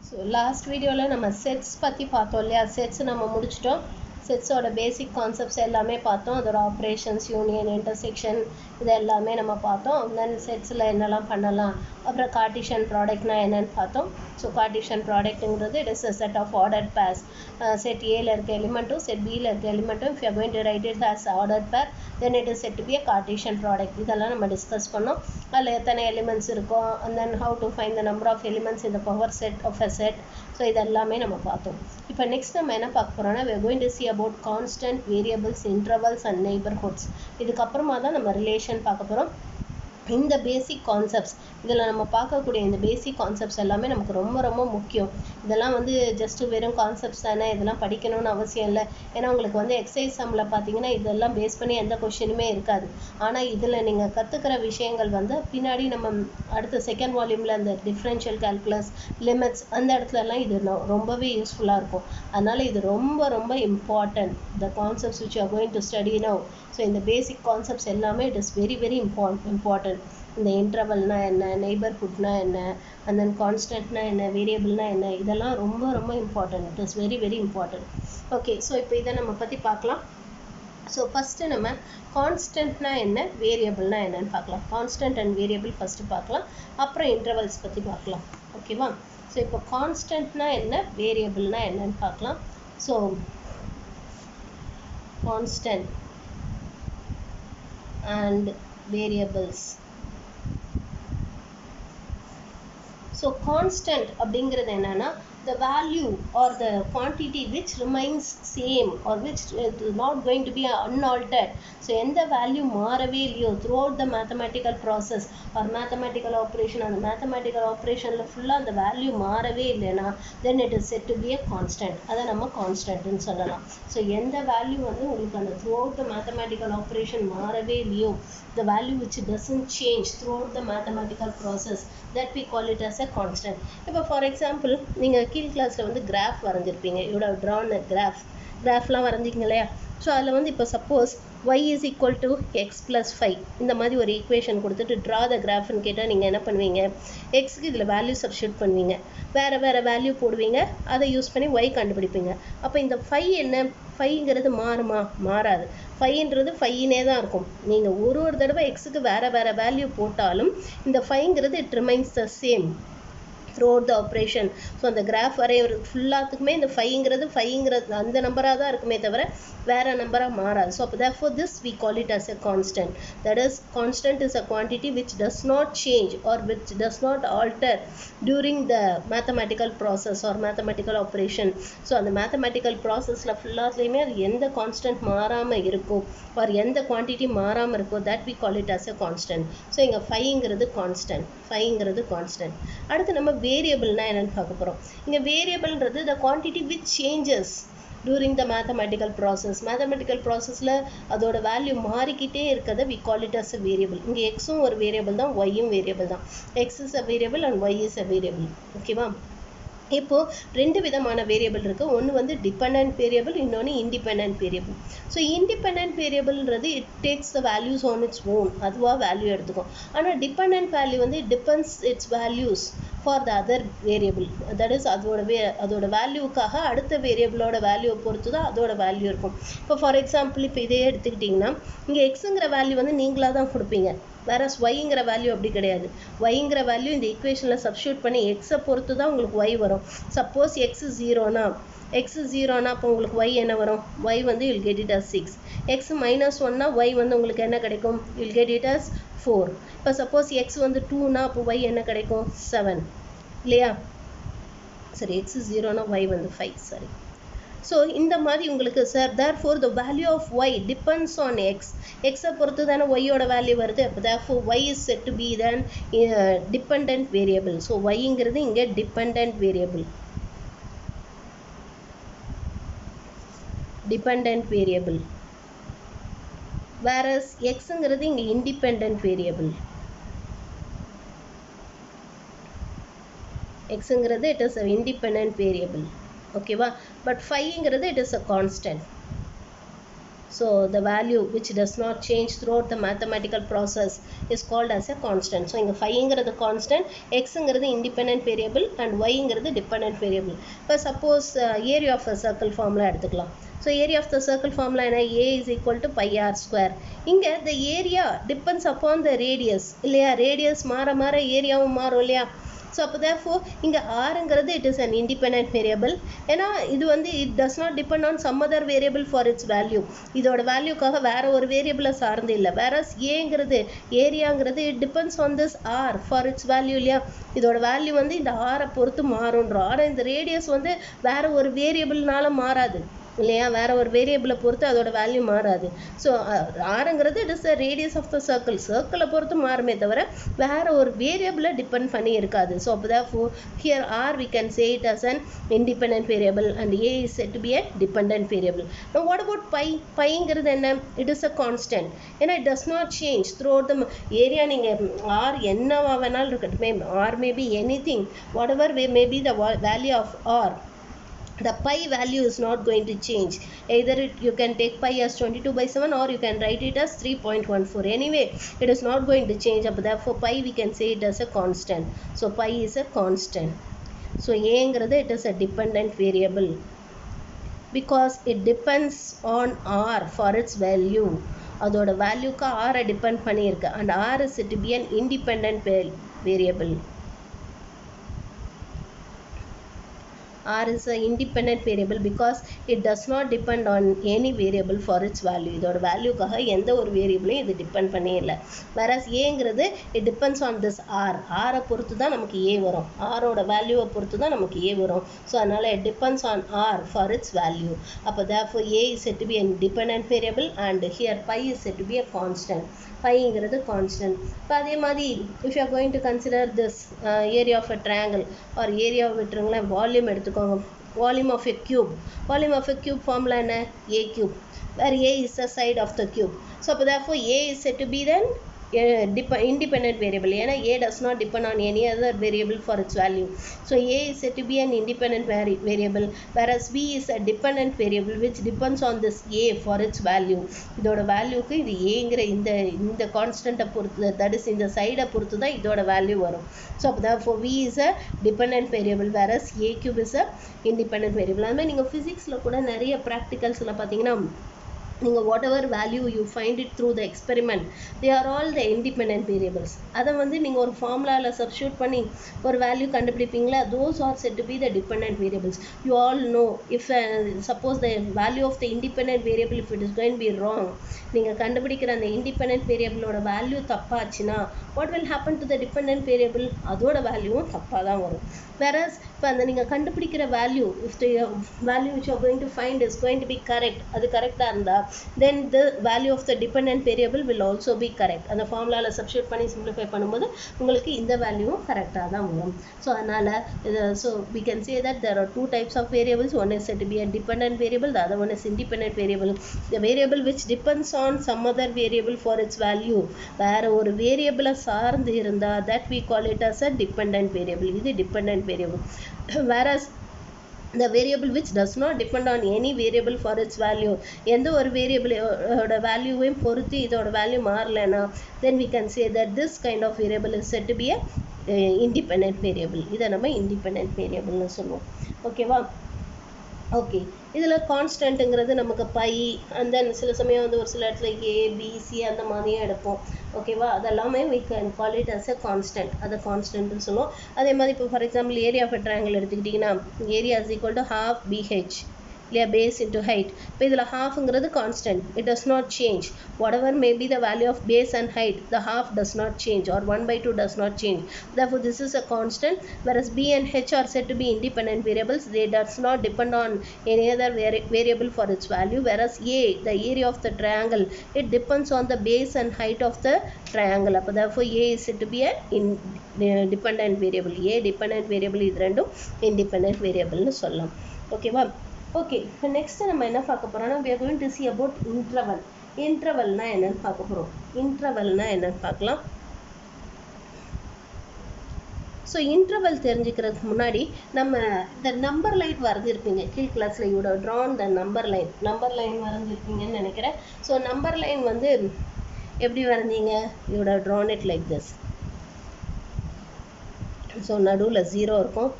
So last video la நம்ம sets பத்தி பார்த்தோம் இல்லையா sets நம்ம முடிச்சிட்டோம் sets ஓட basic concepts எல்லாமே பார்த்தோம் அதோட operations union intersection இது எல்லாமே நம்ம பார்த்தோம் then sets ல என்னலாம் பண்ணலாம் அப்புறம் Cartesian product னா என்னன்னு பார்த்தோம் so Cartesian product ங்கிறது it is a set of ordered pairs set A ல இருக்க element set B ல இருக்க element if you are going to write it as ordered pair then it is said to be a Cartesian product இதெல்லாம் நம்ம discuss பண்ணோம் அதில் எத்தனை elements இருக்கும் and then how to find the number of elements in the power set of a set so இதெல்லாமே நம்ம பார்த்தோம் இப்போ நெக்ஸ்ட் நம்ம என்ன பார்க்க போறோம்னா we are going to see about constant variables intervals and neighborhoods இதுக்கப்புறமா தான் நம்ம ரிலேஷன் பார்க்க போறோம் இந்த பேசிக் கான்செப்ட்ஸ் இதெல்லாம் நம்ம பார்க்கக்கூடிய இந்த பேசிக் கான்செப்ட்ஸ் எல்லாமே நமக்கு ரொம்ப ரொம்ப முக்கியம் இதெல்லாம் வந்து ஜஸ்ட் வெறும் கான்செப்ட்ஸ் தானே இதெல்லாம் படிக்கணும்னு அவசியம் இல்லை ஏன்னா உங்களுக்கு வந்து எக்ஸசைஸ் சம்மில் பார்த்தீங்கன்னா இதெல்லாம் பேஸ் பண்ணி எந்த கொஸ்டினுமே இருக்காது ஆனால் இதில் நீங்கள் கற்றுக்கிற விஷயங்கள் வந்து பின்னாடி நம்ம அடுத்த செகண்ட் வால்யூமில் அந்த டிஃப்ரென்ஷியல் கால்குலஸ் லிமிட்ஸ் அந்த இடத்துலலாம் இது ரொம்பவே யூஸ்ஃபுல்லாக இருக்கும் அதனால் இது ரொம்ப ரொம்ப important the concepts which you are going to study now so இந்த பேசிக் கான்செப்ட்ஸ் எல்லாமே it is very very important இந்த இன்டர்வல்னா என்ன நெய்பர்ஹுட்னா என்ன அண்ட் தென் கான்ஸ்டன்ட்னா என்ன வேரியபிள்னா என்ன இதெல்லாம் ரொம்ப ரொம்ப important it is very very important okay so இப்போ இதை நம்ம பற்றி பார்க்கலாம் ஸோ ஃபஸ்ட்டு நம்ம கான்ஸ்டன்ட்னா என்ன வேரியபிள்னா என்னன்னு பார்க்கலாம் கான்ஸ்டன்ட் அண்ட் வேரியபிள் ஃபஸ்ட்டு பார்க்கலாம் அப்புறம் இன்டர்வல்ஸ் பற்றி பார்க்கலாம் ஓகேவா ஸோ இப்போ கான்ஸ்டன்ட்னா என்ன வேரியபிள்னா என்னன்னு பார்க்கலாம் so constant and variables so constant அப்படிங்கிறது என்னன்னா the value or the quantity which remains same or which is not going to be unaltered so எந்த வேல்யூ மாறவே இல்லையோ throughout the mathematical process or mathematical operation அந்த mathematical operationல ஃபுல்லா அந்த value மாறவே இல்லைனா then it is said to be a constant அதை நம்ம constant ன்னு சொல்லலாம் so எந்த வேல்யூ வந்து உங்களுக்கு அந்த throughout the mathematical operation மாறவே இல்லையோ the value which doesn't change throughout the mathematical process that we call it as a constant இப்போ for example நீங்க கீழ் கிளாஸ்ல வந்து கிராஃப் வரைஞ்சிருப்பீங்க you would have drawn a கிராஃப்லாம் வரைஞ்சிங்க இல்லையா ஸோ அதில் வந்து இப்போ suppose y is equal to x plus 5 இந்த மாதிரி ஒரு ஈக்குவேஷன் கொடுத்துட்டு ட்ரா த கிராஃப்னு கேட்டால் நீங்கள் என்ன பண்ணுவீங்க எக்ஸுக்கு இதில் வேல்யூ சப்ஸ்டியூட் பண்ணுவீங்க வேறு வேல்யூ போடுவீங்க அதை யூஸ் பண்ணி y கண்டுபிடிப்பீங்க அப்போ இந்த 5 என்ன 5ங்கிறது மாறுமா மாறாது 5ன்றது 5னே தான் இருக்கும் நீங்கள் ஒரு தடவை எக்ஸுக்கு வேறு வேல்யூ போட்டாலும் இந்த 5ங்கிறது it remains the same throughout the operation so அந்த கிராஃப் வரைய ஃபுல்லாத்துக்குமே இந்த 5ங்கிறது அந்த நம்பராக தான் இருக்குமே தவிர வேற நம்பராக மாறாது so therefore this we call it as a constant that is constant is a quantity which does not change or which does not alter during the mathematical process or mathematical operation so அந்த mathematical processல ஃபுல்லாத்துலேயுமே அது எந்த constant மாறாமல் இருக்கோ or எந்த quantity மாறாமல் இருக்கோ that we call it as a constant so இங்கே 5ங்கிறது constant அடுத்து நம்ம வேரியபிள்னா என்னன்னு பார்க்க போறோம் இங்க வேரியபிள்ன்றது the quantity which changes during the mathematical processல அதோட வேல்யூ மாறிக்கிட்டே இருக்கதை we call it as a variable இங்க xம் ஒரு வேரியபிள் தான் yம் வேரியபிள் தான் x is a variable and y is a variable ஓகேவா இப்போ ரெண்டு விதமான வேரியபிள் இருக்கு ஒன்னு வந்து டிபெண்டன்ட் வேரியபிள் இன்னொன்னு இண்டிபெண்டன்ட் வேரியபிள் ஸோ இண்டிபெண்டன்ட் வேரியபிள்ன்றது it takes the values on its own அதுவா வேல்யூ எடுத்துக்கும் ஆனால் டிபெண்டன்ட் வேல்யூ வந்து depends its values for the other variable that is அதோட வேல்யூக்காக அடுத்த வேரியபிளோட வேல்யூவை பொறுத்து தான் அதோட வேல்யூ இருக்கும் இப்போ ஃபார் எக்ஸாம்பிள் இப்போ இதே எடுத்துக்கிட்டிங்கன்னா இங்கே எக்ஸுங்கிற வேல்யூ வந்து நீங்களாக தான் கொடுப்பீங்க வேற yங்கிற வேல்யூ அப்படி கிடையாது yங்கிற வேல்யூ இந்த ஈக்குவேஷனில் சப்ஸ்டியூட் பண்ணி எக்ஸை பொறுத்து தான் உங்களுக்கு y வரும் சப்போஸ் x 0னா அப்போ உங்களுக்கு y என்ன வரும் y வந்து you'll get it as 6 x -1னா y வந்து உங்களுக்கு என்ன கிடைக்கும் you'll get it as 4 இப்போ சப்போஸ் x வந்து 2னா அப்போ y என்ன கிடைக்கும் 7 இல்லையா சரி x 0னா y வந்து 5 சரி so இந்த மாதிரி உங்களுக்கு sir therefore the value of y depends on x பொறுத்து தானே y ஓட வேல்யூ வருது அப்போ therefore y is said to be then dependent variable so yங்கிறது இங்க dependent variable whereas xங்கிறது இங்க independent variable xங்கிறது it is an independent variable ஓகேவா but 5ங்கிறது it is a constant So the value which does not change throughout the mathematical process is called as a constant. So இங்க 5ங்கிறது constant, xங்கிறது independent variable and yங்கிறது dependent variable. இப்போ suppose area of a circle formula எடுத்துக்கலாம். So area of the circle formula என்ன? A is equal to pi r square. இங்க the area depends upon the radius இல்லையா? radius மாற மாற ஏரியாவும் மாறும் இல்லையா? So அப்போ therefore இங்க rங்கிறது it is an independent variable. ஏன்னா இது வந்து it does not depend on some other variable for its value. இதோட வேல்யூக்காக வேற ஒரு வேரியபிளை சார்ந்து இல்லை. whereas ஏங்கிறது ஏரியாங்கிறது it depends on this r for its value இல்லையா? இதோட வேல்யூ வந்து இந்த r பொறுத்து மாறுன்றோம். ஆனால் இந்த ரேடியஸ் வந்து வேற ஒரு வேரியபிள்னால மாறாது இல்லையா? வேற ஒரு வேரியபிளை பொறுத்து அதோட வேல்யூ மாறாது. ஸோ ஆருங்கிறது it is the radius of the circle, சர்க்கிளை பொறுத்து மாறுமே தவிர வேற ஒரு வேரியபிளை டிபெண்ட் பண்ணி இருக்காது. ஸோ அப்போ தான் here r we can say it as an independent variable and a is set to be a dependent variable. What about pi? பைங்கிறது என்ன? It is a constant. ஏன்னா it does not change throughout the area. நீங்கள் r என்னவா வேணாலும் இருக்கட்டுமே, r may be anything, whatever may be the value of r, the pi value is not going to change. Either you can take pi as 22/7 or you can write it as 3.14. Anyway, it is not going to change. Therefore pi we can say it as a constant. So pi is a constant. So a ங்கிறது it is a dependent variable because it depends on r for its value. அதோட வேல்யூக்கு r depend பண்ணியிருக்கு and r is to be an independent variable. R is an independent variable because it does not depend on any variable for its value. இதோட வேல்யூக்காக எந்த ஒரு வேரியபிளையும் இது depend பண்ணே இல்லை. whereas ஏங்கிறது it depends on this r. r பொறுத்து தான் நமக்கு a வரும், r-ஓட வேல்யூவை பொறுத்து தான் நமக்கு a வரும். ஸோ அதனால it depends on r for its value. அப்போ therefore a is said to be a dependent variable and here pi is said to be a constant. பைங்கிறது கான்ஸ்டன்ட். இப்போ அதே மாதிரி if you are going to consider this area of a triangle or area விட்டுருங்களேன், volume எடுத்துக்கோங்க. Volume of a cube, volume of a cube formula என்ன? a cube, where a is the side of the cube. So அப்போ therefore a is said to be then independent variable. ஏன்னா a does not depend on any other variable for its value. So a is said to be an independent variable, whereas b is a dependent variable which depends on this a for its value. இதோட வேல்யூக்கு இது ஏங்கிற இந்த கான்ஸ்டன்ட்டை பொறுத்து, that is இந்த சைடை பொறுத்து தான் இதோட வேல்யூ வரும். ஸோ அப்போ therefore v is a dependent variable whereas a cube is a independent variable. அதுமாதிரி நீங்கள் ஃபிசிக்ஸில் கூட நிறைய ப்ராக்டிகல்ஸில் பார்த்தீங்கன்னா நீங்கள் whatever value you find it through the experiment, they are all the independent variables. அதை வந்து நீங்கள் ஒரு ஃபார்முலாவில் சப்ஸ்டியூட் பண்ணி ஒரு value கண்டுபிடிப்பீங்களா, those are said to be the dependent variables. You all know if suppose the value of the independent variable if it is going to be wrong, நீங்கள் கண்டுபிடிக்கிற அந்த independent variableோட வேல்யூ தப்பாச்சுன்னா what will happen to the dependent variable? அதோட வேல்யூவும் தப்பாக தான் வரும். whereas இப்போ அந்த நீங்கள் கண்டுபிடிக்கிற value if the value which you are going to find is going to be correct, அது கரெக்டாக இருந்தால் then the value of the dependent variable will also be correct. அந்த ஃபார்முலாவில் சப்ஸ்டியூட் பண்ணி சிம்பிளிஃபை பண்ணும்போது உங்களுக்கு இந்த வேல்யூவும் கரெக்டாக தான் வரும். ஸோ அதனால் so we can say that there are two types of variables. One is said to be a dependent variable, the other one is independent variable. The variable which depends on some other variable for its value, வேற ஒரு வேரியபிளை சார்ந்து இருந்தால் that we call it as a dependent variable. இது dependent variable. whereas the variable which does not depend on any variable for its value, எந்த ஒரு வேரியபிளோட வேல்யூவையும் பொறுத்து இதோட value மாறலைன்னா then we can say that this kind of variable is said to be a independent variable. இதை நம்ம independent variableனு சொல்லுவோம். ஓகேவா? Okay, இதில் கான்ஸ்டன்ட்டுங்கிறது நமக்கு பை அண்ட் தென் சில சமயம் வந்து ஒரு சில இடத்துல ஏபிசி அந்த மாதிரியும் எடுப்போம். ஓகேவா? அதெல்லாமே we can call it as a constant. அதை கான்ஸ்டன்ட்னு சொல்லுவோம். அதே மாதிரி இப்போ for example area of a triangle எடுத்துக்கிட்டிங்கன்னா area is equal to half BH இல்லையா, பேஸ் இன்ட்டு ஹைட். இப்போ இதில் ஹாஃப்ங்கிறது constant, it does not change. whatever may be the value of base and height, the half does not change or 1/2 does not change. Therefore this is a constant, whereas b and h are said to be independent variables. They does not depend on any other variable for its value, whereas a, the area of the triangle, it depends on the base and height of the triangle. அப்போ therefore a is said to be a dependent variable. a dependent variable, இது ரெண்டும் independent variableனு சொல்லலாம். ஓகேவா? Okay, இப்போ next நம்ம என்ன பார்க்க போகிறோம்னா we are going to see about interval. இன்டர்வல்னால் என்னென்னு பார்க்க போகிறோம். இன்டர்வல்னால் என்னென்னு பார்க்கலாம். ஸோ இன்டர்வல் தெரிஞ்சுக்கிறதுக்கு முன்னாடி நம்ம இந்த நம்பர் லைன் வரைஞ்சிருப்பீங்க கீழ் கிளாஸில் you'd drawn the number line வரைஞ்சிருப்பீங்கன்னு நினைக்கிறேன். ஸோ நம்பர் லைன் வந்து எப்படி வரைஞ்சீங்க? You'd drawn it like this. So நடுவில் 0 இருக்கும்,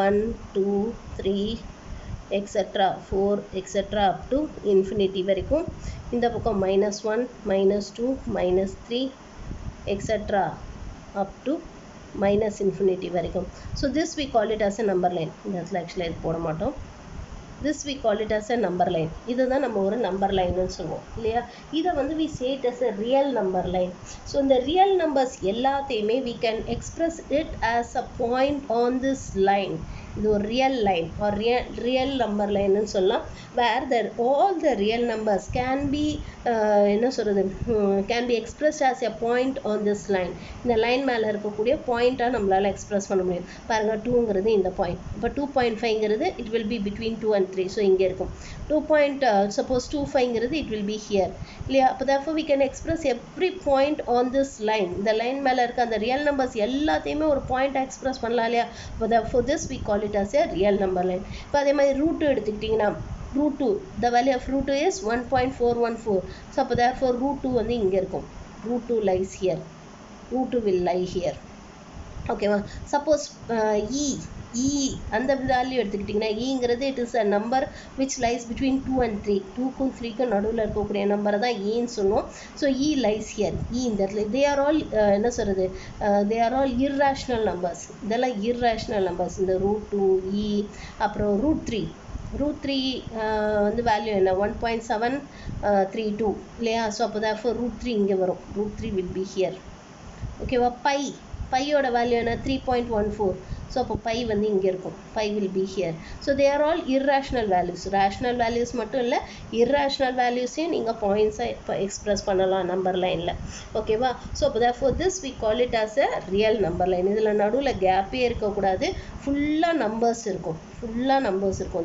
1 2 3 etcetera 4 etcetera up to infinity வரைக்கும். இந்த பக்கம் -1 -2 -3 எக்ஸெட்ரா அப் டு -infinity வரைக்கும். So this we call it as a number line. இந்த இடத்துல ஆக்சுவலாக இது போட மாட்டோம். this we call it as a number line. இதுதான் நம்ம ஒரு நம்பர் லைன்னு சொல்லுவோம் இல்லையா? இதை வந்து we say it as a real number line. So இந்த ரியல் நம்பர்ஸ் எல்லாத்தையுமே we can express it as a point on this line. இது ஒரு real line or real number லைன்னு சொல்லலாம். where all the real numbers can be என்ன சொல்கிறது can be expressed as a point on this line. இந்த line மேலே இருக்கக்கூடிய பாயிண்ட்டாக நம்மளால் எக்ஸ்பிரஸ் பண்ண முடியும். பாருங்கள் 2ங்கிறது இந்த பாயிண்ட். இப்போ 2.5ங்கிறது it will be between 2 and 3. So இங்கே இருக்கும். suppose 2.5ங்கிறது it will be here இல்லையா? அப்போ therefore we can express every point on this line. இந்த லைன் மேலே இருக்க அந்த ரியல் நம்பர்ஸ் எல்லாத்தையுமே ஒரு பாயிண்ட் எக்ஸ்பிரஸ் பண்ணலாம் இல்லையா? அப்போ therefore this we call it as a real number line. இப்போ அதே மாதிரி root 2 எடுத்துக்கிட்டிங்கன்னா root 2, the value of root 2 is 1.414. so அப்போ therefore root 2 வந்து இங்கே இருக்கும். root 2 lies here. root 2 will lie here. ஓகேவா? சப்போஸ் e அந்த வேல்யூ எடுத்துக்கிட்டிங்கன்னா ங்கிறது it is a number which lies between 2 and 3. 2க்கும் 3க்கும் நடுவில் இருக்கக்கூடிய நம்பரை தான் ன்னு சொல்லுவோம். So e lies here. இந்த இடத்துல they are all என்ன சொல்கிறது they are all irrational numbers. இதெல்லாம் irrational numbers. இந்த root 2 e அப்புறம் root 3 வந்து வேல்யூ என்ன 1.732 இல்லையா? ஸோ அப்போ therefore root 3 இங்கே வரும். root 3 will be here. ஓகேவா? பையோட வேல்யூ என்ன 3.14. ஸோ அப்போ பை வந்து இங்கே இருக்கும். Pi will be here. So they are all irrational values. rational values மட்டும் இல்லை, irrational valueஸையும் நீங்கள் பாயிண்ட்ஸாக இப்போ எக்ஸ்பிரஸ் பண்ணலாம் நம்பர் லைனில். ஓகேவா? ஸோ அப்போ therefore this we call it as a real number line. இதில் நடுவில் கேப்பே இருக்கக்கூடாது, ஃபுல்லாக நம்பர்ஸ் இருக்கும்.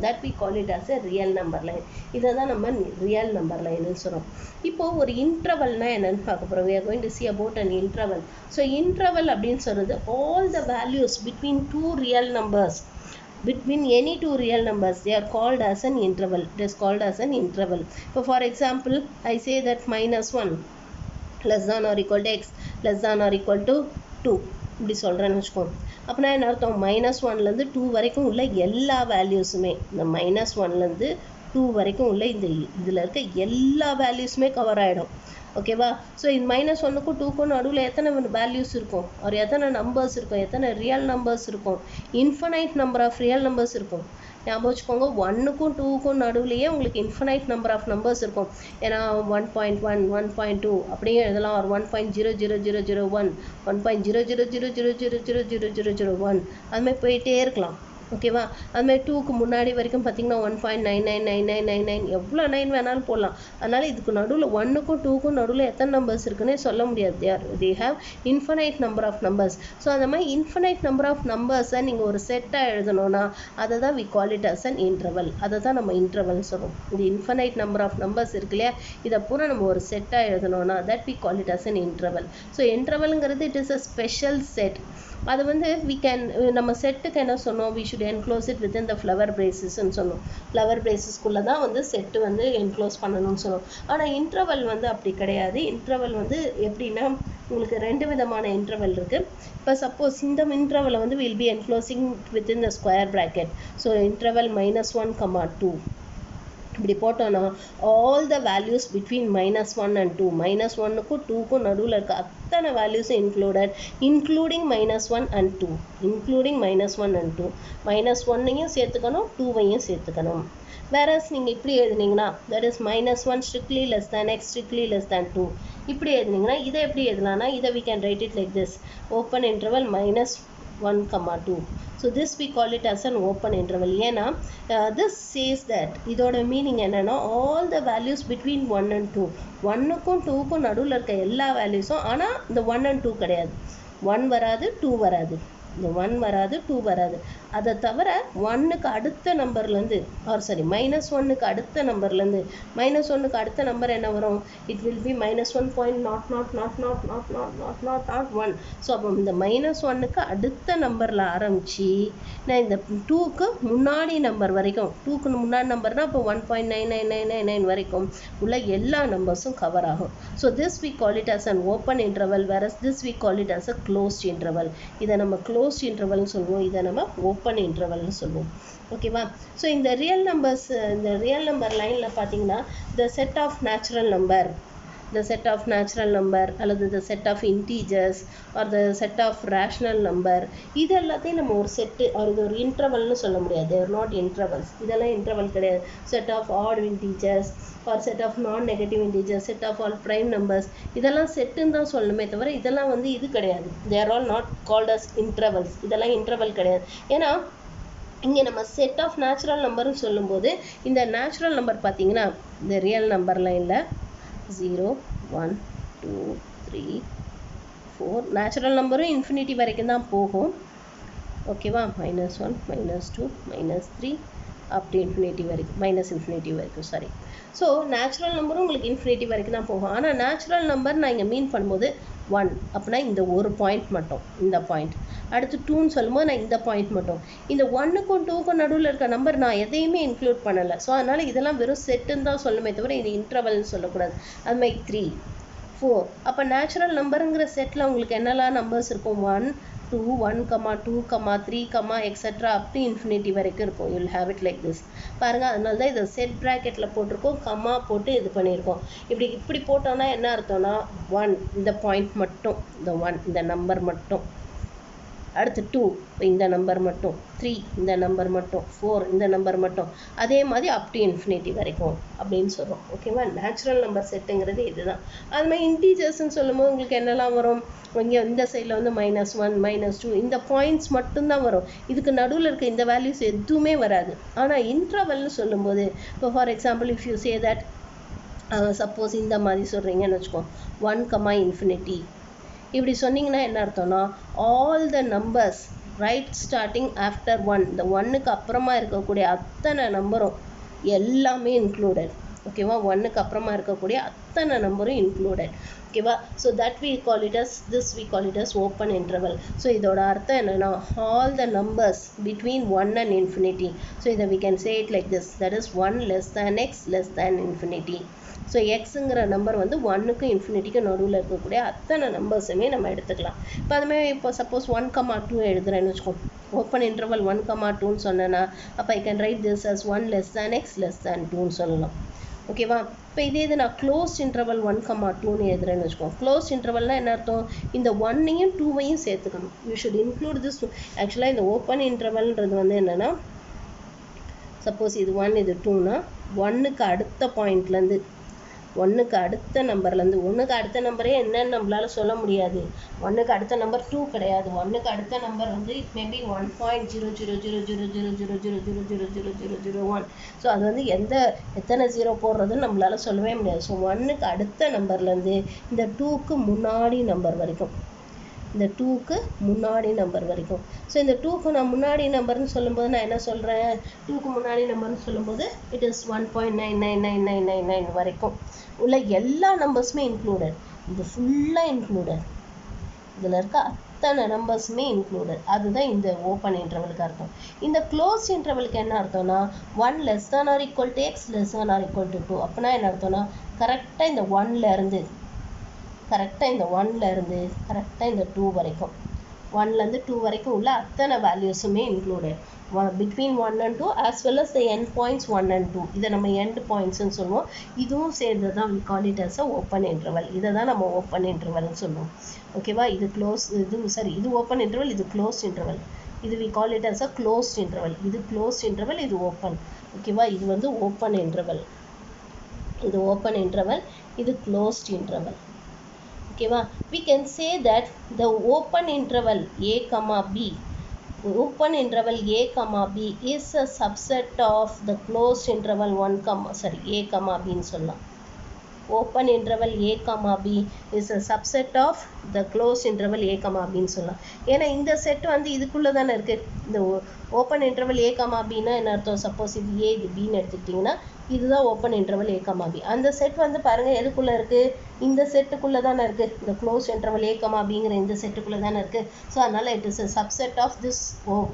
that we call it as a real number line. இதை தான் நம்ம ரியல் நம்பர் லைன்னு சொல்கிறோம். இப்போது ஒரு இன்டர்வல்னா என்னன்னு பார்க்க போகிறோம். we are going to see about an interval. So interval அப்படின்னு சொல்கிறது all the values between two real numbers. Between any two real numbers, they are called as an interval. It is called as an interval. So for example, I say that -1 less than or equal to x less than or equal to 2. இப்படி சொல்கிறேன்னு வச்சுக்கோங்க. அப்படின்னா என்ன அர்த்தம்? -1லேருந்து 2 வரைக்கும் உள்ள எல்லா வேல்யூஸுமே, இந்த -1லேருந்து 2 வரைக்கும் உள்ள இதில் இருக்க எல்லா வேல்யூஸுமே கவர் ஆகிடும். ஓகேவா? ஸோ இந்த -1க்கும் 2க்கும் நடுவில் எத்தனை வேல்யூஸ் இருக்கும், ஒரு எத்தனை நம்பர்ஸ் இருக்கும், எத்தனை ரியல் நம்பர்ஸ் இருக்கும்? Infinite number of real numbers இருக்கும். ஞாபகம் வச்சுக்கோங்க, 1க்கும் 2க்கும் நடுவுலையே உங்களுக்கு இன்ஃபனைட் நம்பர் ஆஃப் நம்பர்ஸ் இருக்கும். ஏன்னா 1.1 1.2 அப்படியே எழுதலாம். ஒரு 1.00001 1.000000001 அதுமாதிரி போயிட்டே இருக்கலாம். ஓகேவா? அதுமாதிரி 2க்கு முன்னாடி வரைக்கும் பார்த்தீங்கன்னா 1.999999 எவ்வளோ 9 வேணாலும் போடலாம். அதனால் இதுக்கு நடுவில் 1க்கும் 2க்கும் நடுவில் எத்தனை நம்பர்ஸ் இருக்குன்னே சொல்ல முடியாது. they have infinite number of numbers. So அந்த மாதிரி infinite number of numbers-ஐ நீங்கள் ஒரு செட்டாக எழுதணும்னா அதை தான் we call it as an interval. அதை தான் நம்ம இன்டர்வல்னு சொல்கிறோம். இந்த infinite number of numbers இருக்கு இல்லையா, இதை பூரா நம்ம ஒரு செட்டாக எழுதணும்னா that we call it as an interval. So இன்டர்வல்ங்கிறது it is a special set. அது வந்து we can நம்ம செட்டுக்கு என்ன சொன்னோம், we should enclose it within the flower bracesன்னு சொன்னோம். ஃப்ளவர் பிரேசஸ்க்குள்ளே தான் வந்து செட்டு வந்து என்க்ளோஸ் பண்ணணும்னு சொன்னோம். ஆனால் இன்டர்வல் வந்து அப்படி கிடையாது. இன்டர்வல் வந்து எப்படின்னா உங்களுக்கு 2 விதமான இன்டர்வல் இருக்குது. இப்போ சப்போஸ் இந்த இன்டர்வலை வந்து will be enclosing within the square bracket. So interval -1, 2 இப்படி போட்டோன்னா all the values between -1 and 2, -1க்கும் 2க்கும் நடுவில் இருக்க அத்தனை வேல்யூஸும் இன்க்ளூடிங் -1 and 2, இன்க்ளூடிங் -1 and 2, -1ஐயும் சேர்த்துக்கணும் 2வையும் சேர்த்துக்கணும். whereas நீங்கள் இப்படி எழுதுனீங்கன்னா that is -1 strictly less than x strictly less than 2 இப்படி எழுதுனீங்கன்னா இதை எப்படி எழுதலாம்னா இதை we can write it like this: open interval -1, 2. So this we call it as an open interval. ஏன்னா this says that இதோட மீனிங் என்னன்னா all the values between 1 and 2, 1க்கும் 2க்கும் நடுவில் இருக்க எல்லா வேல்யூஸும், ஆனால் இந்த 1 and 2 கிடையாது. 1 வராது, 2 வராது, இந்த 1 வராது, 2 வராது. அதை தவிர 1க்கு அடுத்த நம்பர்லேருந்து -1க்கு அடுத்த நம்பர்லேருந்து -1க்கு அடுத்த நம்பர் என்ன வரும்? It will B -1.00000000001. ஸோ அப்போ இந்த -1க்கு அடுத்த நம்பரில் ஆரம்பித்து நான் இந்த 2க்கு முன்னாடி நம்பர் வரைக்கும் 2க்கு முன்னாடி நம்பர்னால் இப்போ 1.99999 வரைக்கும் உள்ள எல்லா நம்பர்ஸும் கவர் ஆகும். So this we call it as an open interval, whereas this we call it as a closed interval. இதை நம்ம closed interval சொல்லுவோம், இதை நம்ம open interval சொல்லுவோம். ஓகேவா? ஸோ இந்த ரியல் நம்பர் லைனில் பார்த்தீங்கன்னா the set of natural number அல்லது the set of integers or the set of rational number, இது எல்லாத்தையும் நம்ம ஒரு செட்டு இது ஒரு இன்டர்வல்னு சொல்ல முடியாது. they are not intervals. இதெல்லாம் இன்டர்வல் கிடையாது. set of odd integers or set of non-negative integers, set of all prime numbers, இதெல்லாம் செட்டுன்னு தான் சொல்லணுமே தவிர இதெல்லாம் வந்து இது கிடையாது. they are all not called as intervals. இதெல்லாம் இன்டர்வல் கிடையாது. ஏன்னா இங்கே நம்ம செட் ஆஃப் நேச்சுரல் நம்பர்னு சொல்லும்போது இந்த நேச்சுரல் நம்பர் பார்த்தீங்கன்னா இந்த ரியல் நம்பர் லைனில் 0 1 2 3 4 நேச்சுரல் நம்பரும் இன்ஃபினிட்டி வரைக்கும் தான் போகும். ஓகேவா? -1 -2 -3 அப்படி இன்ஃபினிட்டி வரைக்கும் சாரி. ஸோ நேச்சுரல் நம்பரும் உங்களுக்கு இன்ஃபினிட்டி வரைக்கும் தான் போகும். ஆனால் நேச்சுரல் நம்பர் நான் இங்கே மீன் பண்ணும்போது 1 அப்படின்னா இந்த ஒரு பாயிண்ட் மட்டும், இந்த பாயிண்ட். அடுத்து 2ன்னு சொல்லும்போது நான் இந்த பாயிண்ட் மட்டும். இந்த 1க்கும் 2க்கும் நடுவில் இருக்க நம்பர் நான் எதையுமே இன்க்ளூட் பண்ணலை. ஸோ அதனால் இதெல்லாம் வெறும் செட்டுன்னு தான் சொல்லுமே தவிர இது இன்டர்வல்னு சொல்லக்கூடாது. அது மாதிரி 3 4. அப்போ நேச்சுரல் நம்பருங்கிற செட்டில் உங்களுக்கு என்னெல்லாம் நம்பர்ஸ் இருக்கும்? 1 2 1 2 3 எக்ஸெட்ரா அப் டு இன்ஃபினிட்டி வரைக்கும் இருக்கும். You will have it like this. பாருங்கள், அதனால தான் இதை செட் ப்ராக்கெட்டில் போட்டிருக்கோம், கம்மா போட்டு இது பண்ணியிருக்கோம். இப்படி போட்டோன்னா என்ன அர்த்தம்னா 1 இந்த பாயிண்ட் மட்டும், இந்த 1 இந்த நம்பர் மட்டும். அடுத்து 2 இந்த நம்பர் மட்டும், 3 இந்த நம்பர் மட்டும், 4 இந்த நம்பர் மட்டும். அதே மாதிரி அப் டு இன்ஃபினிட்டி வரைக்கும் அப்படின்னு சொல்கிறோம். ஓகேவா? நேச்சுரல் நம்பர் செட்டுங்கிறது இதுதான். அது மாதிரி இன்டீஜர்ஸ்ன்னு சொல்லும்போது உங்களுக்கு என்னெல்லாம் வரும்? இங்கே இந்த சைடில் வந்து -1 -2 இந்த பாயிண்ட்ஸ் மட்டும்தான் வரும். இதுக்கு நடுவில் இருக்க இந்த வேல்யூஸ் எதுவுமே வராது. ஆனால் இன்டர்வல்னு சொல்லும்போது இப்போ for example if you say that suppose இந்த மாதிரி சொல்கிறீங்கன்னு வச்சுக்கோ 1 இன்ஃபினிட்டி இப்படி சொன்னீங்கன்னா என்ன அர்த்தம்னா all the numbers right starting after 1 இந்த 1க்கு அப்புறமா இருக்கக்கூடிய அத்தனை நம்பரும் எல்லாமே இன்க்ளூடட். ஓகேவா? 1க்கு அப்புறமா இருக்கக்கூடிய அத்தனை நம்பரும் இன்க்ளூடட். ஓகேவா? So that we call it as open interval. So இதோட அர்த்தம் என்னென்னா all the numbers between 1 and infinity. So இதை we can say it like this, that is 1 less than x less than infinity. So எக்ஸுங்கிற number வந்து 1க்கும் இன்ஃபினிட்டிக்கும் நடுவில் இருக்கக்கூடிய அத்தனை நம்பர்ஸுமே நம்ம எடுத்துக்கலாம். இப்போ அதுமாதிரி இப்போ சப்போஸ் 1 2 எழுதுறேன்னு வச்சுக்கோ, ஓப்பன் இன்டர்வல் 1 2ன்னு சொன்னேன்னா அப்போ I can write this as 1 less than x less than 2ன்னு சொல்லலாம். ஓகேவா? இப்போ இது நான் க்ளோஸ்ட் இன்டர்வல் 1 2ன்னு எழுதுறேன்னு வச்சுக்கோ. க்ளோஸ்ட் இன்டர்வல்னால் என்ன அர்த்தம்? இந்த 1ஐயும் 2ஐயும் சேர்த்துக்கணும். You should include this. ஆக்சுவலாக இந்த ஓப்பன் இன்டர்வல்ன்றது வந்து என்னென்னா சப்போஸ் இது 1 இது 2னா 1க்கு அடுத்த பாயிண்ட்லேருந்து 1க்கு அடுத்த நம்பர்லேருந்து 1க்கு அடுத்த நம்பரே என்னன்னு நம்மளால சொல்ல முடியாது. 1க்கு அடுத்த நம்பர் 2 கிடையாது. 1க்கு அடுத்த நம்பர் வந்து இட் மேபி 1.0000000000001. ஸோ அது வந்து எத்தனை ஜீரோ போடுறதுன்னு நம்மளால சொல்லவே முடியாது. ஸோ 1க்கு அடுத்த நம்பர்லேருந்து இந்த 2க்கு முன்னாடி நம்பர் வரைக்கும், இந்த 2க்கு முன்னாடி நம்பர் வரைக்கும். ஸோ இந்த 2க்கு நான் முன்னாடி நம்பர்னு சொல்லும்போது நான் என்ன சொல்கிறேன்? 2க்கு முன்னாடி நம்பர்னு சொல்லும்போது இட் இஸ் 1.99999 வரைக்கும் உள்ள எல்லா நம்பர்ஸுமே இன்க்ளூடட். இது ஃபுல்லாக இன்க்ளூடட். இதில் இருக்க அத்தனை நம்பர்ஸுமே இன்க்ளூடட். அதுதான் இந்த ஓப்பன் இன்டர்வலுக்கு அர்த்தம். இந்த க்ளோஸ் இன்டர்வலுக்கு என்ன அர்த்தம்னா 1 less than or equal to x less than or equal to 2. அப்படின்னா என்ன அர்த்தம்னா கரெக்டாக இந்த 1லேருந்து கரெக்டாக இந்த 2 வரைக்கும், 1லேருந்து 2 வரைக்கும் உள்ள அத்தனை வேல்யூஸுமே included. between 1 and 2 as well as the end points 1 and 2. இதை நம்ம end pointsன்னு சொல்லுவோம். இதுவும் சேர்ந்து தான் we call it as a open interval. இதை தான் நம்ம open intervalன்னு சொல்லுவோம். ஓகேவா? இது open interval, இது closed interval. இது we call it as a closed interval. இது closed interval, இது open. ஓகேவா? இது வந்து open interval. இது open interval, இது closed interval. ஓகேவா? we can say that the open interval a comma b is a subset of the closed interval a comma b ன்னு சொல்லலாம். open interval a comma b is a subset of the closed interval a comma bன்னு சொல்லலாம். ஏன்னா இந்த set வந்து இதுக்குள்ள தானே இருக்கு. இந்த ஓப்பன் இன்டர்வல் a comma bன்னா என்ன அர்த்தம்? சப்போஸ் இது a இது bன்னு எடுத்துக்கிட்டிங்கன்னா இதுதான் open interval a comma b. அந்த செட் வந்து பாருங்க எதுக்குள்ள இருக்கு? இந்த செட்டுக்குள்ள தானே இருக்கு. இந்த closed interval a comma bங்கிற இந்த செட்டுக்குள்ள தானே இருக்கு. ஸோ அதனால it is a subset of this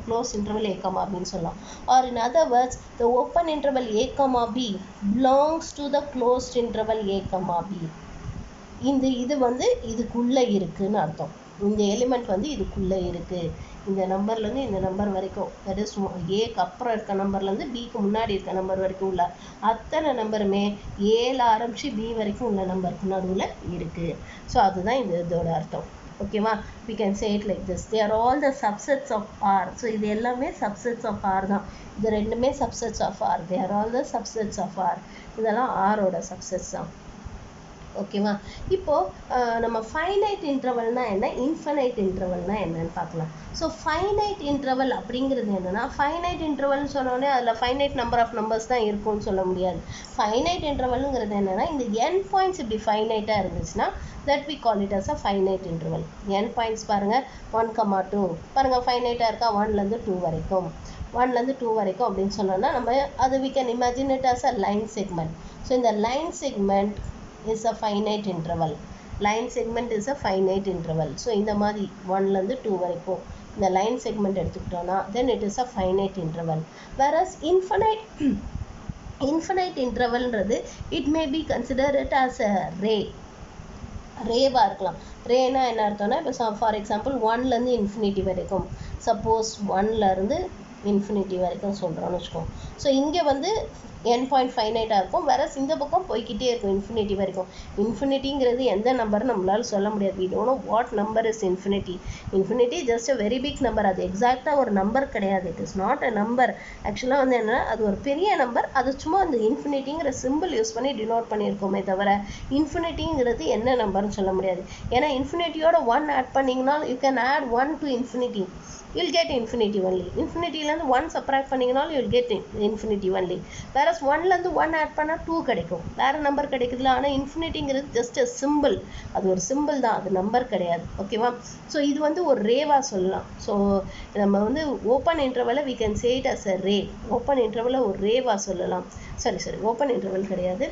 closed interval a comma bன்னு சொல்லலாம். Or in other words, the open interval a comma b belongs to the closed interval a comma b. இது வந்து இதுக்குள்ள இருக்குன்னு அர்த்தம். இந்த எலிமெண்ட் வந்து இதுக்குள்ள இருக்கு. இந்த நம்பர்லேருந்து இந்த நம்பர் வரைக்கும், தட் இஸ் ஏக்கு அப்புறம் இருக்க நம்பர்லேருந்து பிக்கு முன்னாடி இருக்க நம்பர் வரைக்கும் உள்ள அத்தனை நம்பருமே ஏல ஆரம்பிச்சு பி வரைக்கும் உள்ள நம்பருக்கு நடுவில் இருக்கு. ஸோ அதுதான் இதோட அர்த்தம். ஓகேவா? we can say it like this, they are all the subsets of R. So இது எல்லாமே subsets of R தான். இது ரெண்டுமே subsets of R, they are all the subsets of R. இதெல்லாம் ஆரோட subsets தான். ஓகேவா? இப்போ நம்ம ஃபைனைட் இன்டர்வல்னா என்ன, இன்ஃபைனைட் இன்டர்வல்னா என்னன்னு பார்க்கலாம். ஸோ ஃபைனைட் இன்டர்வல் அப்படிங்கிறது என்னன்னா, ஃபைனைட் இன்டர்வல்னு சொன்னோடனே அதில் ஃபைனைட் நம்பர் ஆஃப் நம்பர்ஸ் தான் இருக்கும்னு சொல்ல முடியாது. ஃபைனைட் இன்டர்வல்ங்கிறது என்னன்னா, இந்த என் பாயிண்ட்ஸ் இப்படி ஃபைனைட்டாக இருந்துச்சுன்னா that we call it as a finite interval. n points பாருங்க 1,2 பாருங்க ஃபைனைட்டாக இருக்கா, 1லேருந்து 2 வரைக்கும், 1லேருந்து 2 வரைக்கும் அப்படின்னு சொன்னோம்னா நம்ம அது we can imagine it as a line segment. ஸோ இந்த line segment is a finite interval. Line segment is a finite interval. So இந்த மாதிரி 1லேருந்து 2 வரைக்கும் இந்த line segment எடுத்துக்கிட்டோம்னா then it is a finite interval. Whereas infinite intervalன்றது it may be considered it as a ray. ரேவாக இருக்கலாம். ரேனா என்ன அர்த்தம்னா, இப்போ for example 1லேருந்து infinity வரைக்கும், சப்போஸ் 1லேருந்து இன்ஃபினிட்டி வரைக்கும் சொல்கிறோன்னு வச்சுக்கோம். ஸோ இங்கே வந்து n பாயிண்ட் ஃபைனைட்டாக இருக்கும், வேறஸ் இந்த பக்கம் போய்கிட்டே இருக்கும் இன்ஃபினிட்டி வரைக்கும். இன்ஃபினிட்டிங்கிறது எந்த நம்பர் நம்மளால சொல்ல முடியாது. we don't know what number is infinity. Infinity just a very big number. அது எக்ஸாக்டாக ஒரு நம்பர் கிடையாது. it is not a number. ஆக்சுவலாக வந்து என்ன, அது ஒரு பெரிய நம்பர், அது சும்மா அந்த இன்ஃபினிட்டிங்கிற சிம்பிள் யூஸ் பண்ணி டினோட் பண்ணியிருக்கோமே தவிர இன்ஃபினிட்டிங்கிறது என்ன நம்பர்னு சொல்ல முடியாது. ஏன்னா இன்ஃபினிட்டியோட 1 ஆட் பண்ணிங்கன்னா you can add 1 to infinity, you'll get infinity only. இன்ஃபினிட்டிலேருந்து 1 சப்ராக்ட் பண்ணிங்கனாலும் you'll get infinity only. Whereas 1லேருந்து 1 ஆட் பண்ணால் 2 கிடைக்கும், வேறு நம்பர் கிடைக்குதுல. ஆனால் இன்ஃபினிட்டிங்கிறது ஜஸ்ட் அ சிம்பிள், அது ஒரு சிம்பிள் தான், அது நம்பர் கிடையாது. ஓகேவா? ஸோ இது வந்து ஒரு ரேவாக சொல்லலாம். ஸோ நம்ம வந்து ஓப்பன் இன்டர்வலை we can say it as a ray. Open இன்டர்வலை ஒரு ரேவாக சொல்லலாம். சரி ஓப்பன் இன்டர்வல் கிடையாது,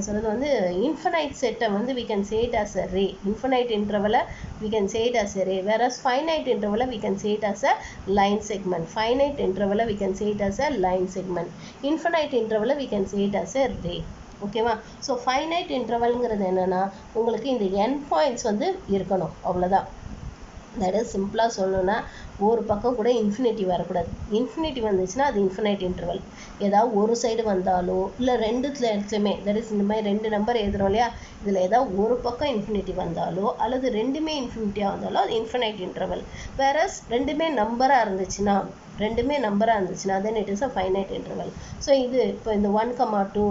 சொல்கிறது வந்து இன்ஃபைனைட் செட்டை வந்து we can say it as a ray. Infinite இன்டர்வலை we can say it as a ray, whereas finite interval we can say it as a line segment. Finite interval we can say it as a line segment. Infinite interval we can say it as a ray. ஓகேவா? So finite இன்டர்வல்ங்கிறது என்னென்னா, உங்களுக்கு இந்த n points வந்து இருக்கணும், அவ்வளோதான். That is சிம்பிளாக சொல்லணும்னா ஒரு பக்கம் கூட இன்ஃபினிட்டி வரக்கூடாது. இன்ஃபினிட்டி வந்துச்சுன்னா அது இன்ஃபினைட் இன்டர்வல். ஏதாவது ஒரு சைடு வந்தாலோ இல்லை ரெண்டுத்துலேயுமே, தட் இஸ் இந்த மாதிரி 2 நம்பர் எழுதுறோம் இல்லையா, இதில் ஏதாவது ஒரு பக்கம் இன்ஃபினிட்டி வந்தாலோ அல்லது ரெண்டுமே இன்ஃபினிட்டியாக வந்தாலோ அது இன்ஃபினைட் இன்டர்வல். வேறஸ் ரெண்டுமே நம்பராக இருந்துச்சுன்னா then it is a finite interval. So இது இப்போ இந்த 1,2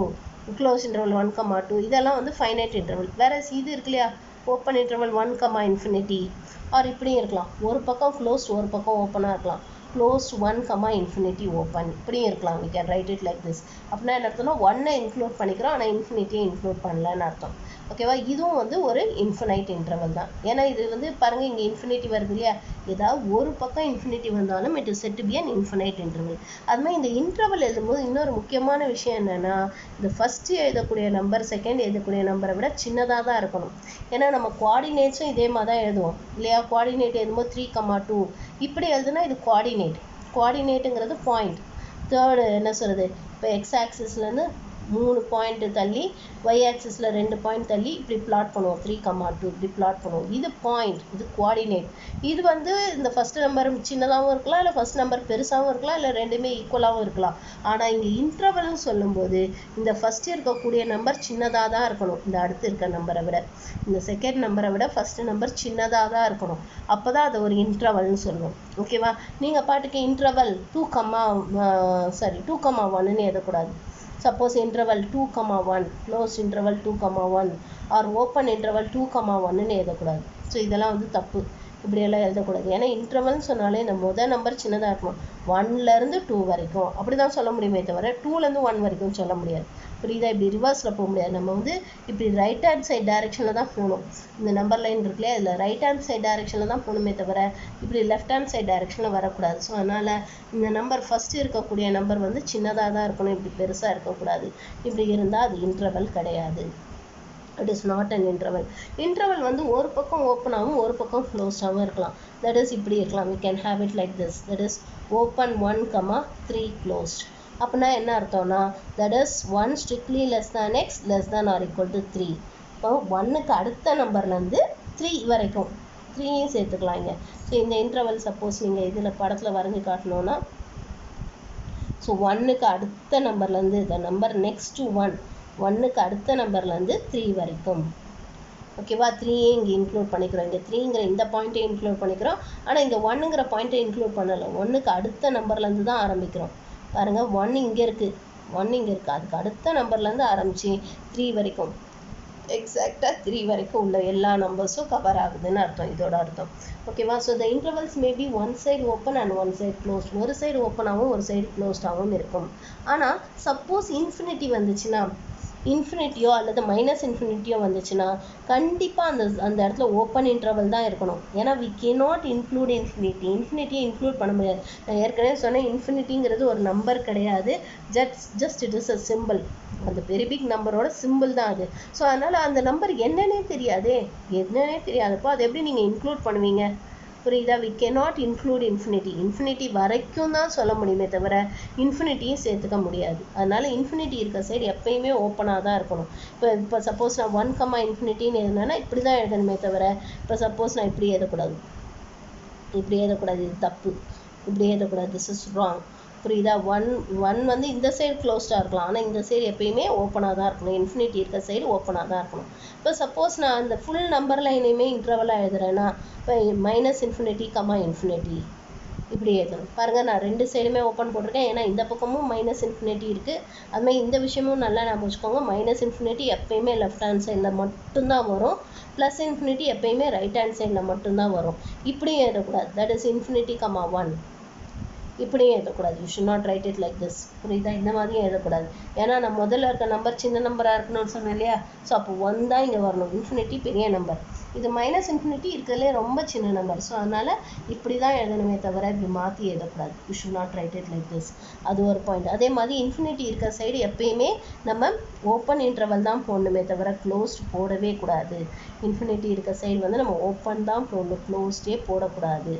க்ளோஸ் இன்டர்வல் 1,2 இதெல்லாம் வந்து ஃபைனைட் இன்டர்வல். வேறஸ் இது இருக்கு இல்லையா, ஓப்பன் இன்டர்வல் 1, infinity, ஆர் இப்படியும் இருக்கலாம். ஒரு பக்கம் க்ளோஸ்ட் ஒரு பக்கம் ஓப்பனாக இருக்கலாம். closed 1, infinity open இப்படியும் இருக்கலாம். we can write it like this. அப்படின்னா என்ன அர்த்தம்னா 1 இன்க்ளூட் பண்ணிக்கிறோம், ஆனால் இன்ஃபினிட்டியை இன்க்ளூட் பண்ணலன்னு அர்த்தம். ஓகேவா? இதுவும் வந்து ஒரு இன்ஃபினைட் இன்டர்வல் தான். ஏன்னா இது வந்து பாருங்கள் இங்கே இன்ஃபினிட்டி வருது இல்லையா, ஏதாவது ஒரு பக்கம் இன்ஃபினிட்டி வந்தாலும் it is set to be an infinite interval. அதுமாதிரி இந்த இன்டர்வல் எழுதும்போது இன்னொரு முக்கியமான விஷயம் என்னென்னா, இந்த ஃபஸ்ட்டு எழுதக்கூடிய நம்பர் செகண்ட் எழுதக்கூடிய நம்பரை விட சின்னதாக தான் இருக்கணும். ஏன்னா நம்ம குவாடினேட்ஸும் இதே மாதிரி தான் எழுதுவோம் இல்லையா. குவாடினேட் எழுதும்போது 3,2 இப்படி எழுதுனா இது குவாடினேட்டுங்கிறது பாயிண்ட். தேர்டு என்ன சொல்கிறது, இப்போ எக்ஸ் ஆக்சிஸ்லேருந்து 3 பாயிண்ட் தள்ளி y ஆக்சிஸில் 2 பாயிண்ட் தள்ளி இப்படி பிளாட் பண்ணுவோம். 3,2 இப்படி பிளாட் பண்ணுவோம். இது பாயிண்ட், இது குவாடினேட். இது வந்து இந்த ஃபஸ்ட் நம்பர் சின்னதாகவும் இருக்கலாம், இல்லை ஃபஸ்ட் நம்பர் பெருசாகவும் இருக்கலாம், இல்லை ரெண்டுமே ஈக்குவலாகவும் இருக்கலாம். ஆனால் இங்கே இன்டர்வல்னு சொல்லும்போது இந்த ஃபஸ்ட்டு இருக்கக்கூடிய நம்பர் சின்னதாக தான் இருக்கணும் இந்த அடுத்து இருக்க நம்பரை விட. இந்த செகண்ட் நம்பரை விட ஃபஸ்ட்டு நம்பர் சின்னதாக தான் இருக்கணும். அப்போ தான் அதை ஒரு இன்டர்வல்னு சொல்லுவோம். ஓகேவா? நீங்கள் பாட்டுக்கு இன்டர்வல் 2,1ன்னு எழுதக்கூடாது. Suppose interval 2,1, closed interval 2,1 or open interval 2,1ன்னு எழுதக்கூடாது. ஸோ இதெல்லாம் வந்து தப்பு. இப்படியெல்லாம் எழுதக்கூடாது. ஏன்னா இன்டர்வல்னு சொன்னாலே இந்த முதல் நம்பர் சின்னதாக இருக்கணும். 1லேருந்து 2 வரைக்கும் அப்படி தான் சொல்ல முடியுமே தவிர 2லேருந்து 1 வரைக்கும் சொல்ல முடியாது. புரியுதா? இப்படி ரிவர்ஸில் போக முடியாது. நம்ம வந்து இப்படி ரைட் ஹேண்ட் சைட் டைரெக்ஷனில் தான் போகணும். இந்த நம்பர் லைன் இருக்குல்லையா, இதில் ரைட் ஹேண்ட் சைட் டைரெக்ஷனில் தான் போகணுமே தவிர இப்படி லெஃப்ட் ஹேண்ட் சைட் டைரெக்ஷனில் வரக்கூடாது. ஸோ அதனால் இந்த நம்பர் ஃபஸ்ட்டு இருக்கக்கூடிய நம்பர் வந்து சின்னதாக தான் இருக்கணும், இப்படி பெருசாக இருக்கக்கூடாது. இப்படி இருந்தால் அது இன்டர்வல் கிடையாது. It is not an interval. Interval வந்து ஒரு பக்கம் ஓப்பன் ஆகும், ஒரு பக்கம் க்ளோஸ்ட் ஆகும் இருக்கலாம். That is இப்படி இருக்கலாம். We can have it like this. That is open 1, 3 closed. அப்படின்னா என்ன அர்த்தம்னா that is 1 strictly less than x less than or equal to 3. இப்போ 1க்கு அடுத்த நம்பர்லேருந்து 3 வரைக்கும் 3யும் சேர்த்துக்கலாம் இங்கே. ஸோ இந்த இன்டர்வல் சப்போஸ் நீங்கள் இதில் படத்தில் வரைஞ்சி காட்டணும்னா ஸோ 1க்கு அடுத்த நம்பர்லேருந்து the number next to 1க்கு அடுத்த நம்பர்லேருந்து 3 வரைக்கும். ஓகேவா? 3 இங்கே இன்க்ளூட் பண்ணிக்கிறோம். இங்கே 3ங்கிற இந்த பாயிண்ட்டை இன்க்ளூட் பண்ணிக்கிறோம். ஆனால் இங்கே 1ங்கிற பாயிண்ட்டை இன்க்ளூட் பண்ணலை. 1க்கு அடுத்த நம்பர்லேருந்து தான் ஆரம்பிக்கிறோம். பாருங்கள், 1 இங்கே இருக்குது, 1 இங்கே இருக்குது. அதுக்கு அடுத்த நம்பர்லேருந்து ஆரம்பித்து 3 வரைக்கும் எக்ஸாக்டாக 3 வரைக்கும் உள்ள எல்லா நம்பர்ஸும் கவர் ஆகுதுன்னு அர்த்தம், இதோட அர்த்தம். ஓகேவா? So the intervals maybe one side open and one side closed. ஒரு சைடு ஓப்பனாகவும் ஒரு சைடு க்ளோஸ்டாகவும் இருக்கும். ஆனால் சப்போஸ் இன்ஃபினிட்டி வந்துச்சுன்னா, இன்ஃபினிட்டியோ அல்லது மைனஸ் இன்ஃபினிட்டியோ வந்துச்சுன்னா கண்டிப்பாக அந்த இடத்துல ஓப்பன் இன்டர்வல் தான் இருக்கணும். ஏன்னா வி கேனாட் இன்க்ளூட் இன்ஃபினிட்டியை இன்க்ளூட் பண்ண முடியாது. நான் ஏற்கனவே சொன்னேன், இன்ஃபினிட்டிங்கிறது ஒரு நம்பர் கிடையாது, just it is a simple. அந்த வெரி பிக் நம்பரோட சிம்பிள் தான் அது. ஸோ அதனால் அந்த நம்பர் என்னன்னே தெரியாதப்போ அதை எப்படி நீங்கள் இன்க்ளூட் பண்ணுவீங்க? புரியுதா? வி கேனாட் இன்க்ளூட் இன்ஃபினிட்டி வரைக்கும் தான் சொல்ல முடியுமே தவிர இன்ஃபினிட்டியும் சேர்த்துக்க முடியாது. அதனால இன்ஃபினிட்டி இருக்க சைடு எப்பயுமே ஓப்பனாக தான் இருக்கணும். இப்போ சப்போஸ் நான் 1, இன்ஃபினிட்டின்னு எழுதினேன்னா இப்படி தான் எழுதணுமே தவிர இப்போ சப்போஸ் நான் இப்படி எழுதக்கூடாது, இது தப்பு, இப்படி எழுதக்கூடாது, திஸ் இஸ் ராங். புரியுதா? 1 வந்து இந்த சைடு க்ளோஸ்டாக இருக்கலாம், ஆனால் இந்த சைடு எப்பயுமே ஓப்பனாக தான் இருக்கணும். இன்ஃபினிட்டி இருக்க சைடு ஓப்பனாக தான் இருக்கணும். இப்போ சப்போஸ் நான் அந்த ஃபுல் நம்பர் லைனையுமே இன்டர்வலாக எழுதுறேன்னா இப்போ மைனஸ் இன்ஃபினிட்டி, இன்ஃபினிட்டி இப்படி எழுதணும். பாருங்கள், நான் 2 சைடுமே ஓப்பன் போட்டிருக்கேன். ஏன்னா இந்த பக்கமும் மைனஸ் இன்ஃபினிட்டி இருக்குது. அதுமாதிரி இந்த விஷயமும் நல்லா ஞாபகம் வச்சுக்கோங்க. மைனஸ் இன்ஃபினிட்டி எப்பயுமே லெஃப்ட் ஹேண்ட் சைடில் மட்டும்தான் வரும், ப்ளஸ் இன்ஃபினிட்டி எப்பயுமே ரைட் ஹேண்ட் சைடில் மட்டும்தான் வரும். இப்படியும் எழுதக்கூடாது. தட் இஸ் இன்ஃபினிட்டி, 1 இப்படியும் எழுதக்கூடாது. You should not right it like this. புரியுதா? இந்த மாதிரியும் எழுதக்கூடாது. ஏன்னா நான் முதல்ல இருக்க நம்பர் சின்ன நம்பராக இருக்கணும்னு சொன்னேன் இல்லையா? ஸோ அப்போ 1 தான் இங்கே வரணும். இன்ஃபினிட்டி பெரிய நம்பர், இது மைனஸ் இன்ஃபினிட்டி இருக்கிறதுலே ரொம்ப சின்ன நம்பர். ஸோ அதனால் இப்படி தான் எழுதணுமே தவிர இப்படி மாற்றி எழுதக்கூடாது. You should not right it like this. அது ஒரு பாயிண்ட். அதே மாதிரி இன்ஃபினிட்டி இருக்கிற சைடு எப்பயுமே நம்ம ஓப்பன் இன்டர்வல் தான் போடணுமே தவிர க்ளோஸ்ட் போடவே கூடாது. இன்ஃபினிட்டி இருக்க சைடு வந்து நம்ம ஓப்பன் தான் போடணும், க்ளோஸ்டே போடக்கூடாது.